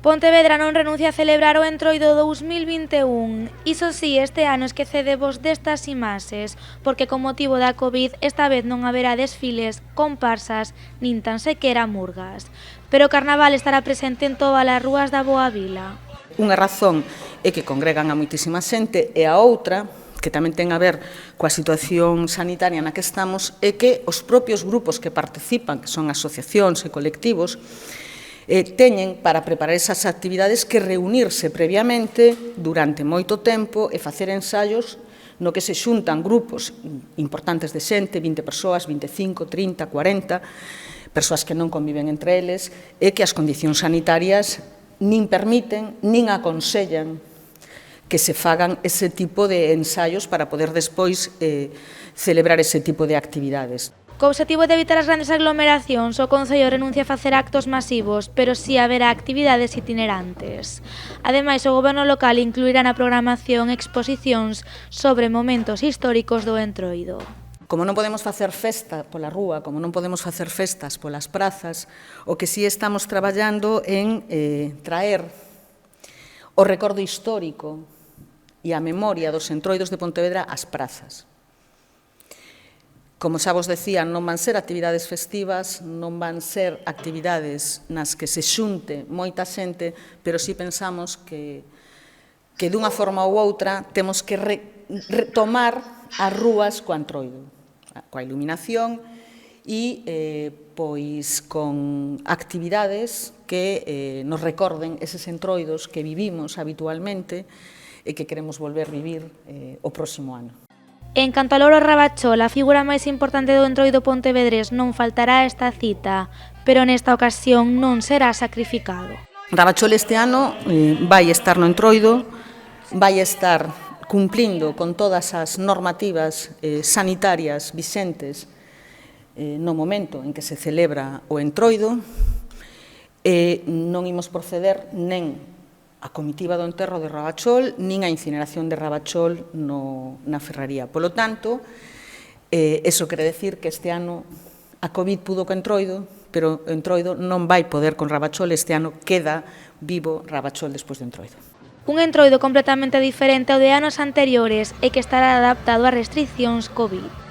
Pontevedra non renuncia a celebrar o Entroido 2021. Iso sí, este ano esquecedevos destas imaxes, porque con motivo da Covid esta vez non haberá desfiles, comparsas, nin tan sequera murgas. Pero o Carnaval estará presente en todas as rúas da Boa Vila. Unha razón é que congregan a moitísima xente e a outra, que tamén ten a ver coa situación sanitaria na que estamos, é que os propios grupos que participan, que son asociacións e colectivos, teñen para preparar esas actividades que reunirse previamente durante moito tempo e facer ensaios no que se xuntan grupos importantes de xente, 20 persoas, 25, 30, 40, persoas que non conviven entre eles e que as condicións sanitarias nin permiten, nin aconsellan que se fagan ese tipo de ensaios para poder despois celebrar ese tipo de actividades. Co obxectivo de evitar as grandes aglomeracións, o Concello renuncia a facer actos masivos, pero si haberá actividades itinerantes. Ademais, o Goberno local incluirá na programación exposicións sobre momentos históricos do Entroido. Como non podemos facer festa pola rúa, como non podemos facer festas polas prazas, o que si estamos traballando en traer o recordo histórico e a memoria dos Entroidos de Pontevedra ás prazas. Como xa vos decía, non van ser actividades festivas, non van ser actividades nas que se xunte moita xente, pero si pensamos que dunha forma ou outra temos que retomar as rúas co Entroido, coa iluminación e pois con actividades que nos recorden eses entroidos que vivimos habitualmente e que queremos volver vivir o próximo ano. En canto a Loro Rabachol, a figura máis importante do Entroido pontevedrés, non faltará a esta cita, pero nesta ocasión non será sacrificado. Rabachol este ano vai estar no Entroido, vai estar cumplindo con todas as normativas sanitarias vixentes no momento en que se celebra o Entroido, e non imos proceder nen a comitiva do enterro de Rabachol, nin a incineración de Rabachol na ferraría. Polo tanto, eso quere decir que este ano a Covid pudo co Entroido, pero o Entroido non vai poder con Rabachol, este ano queda vivo Rabachol despois do Entroido. Un Entroido completamente diferente ao de anos anteriores e que estará adaptado ás restricións Covid.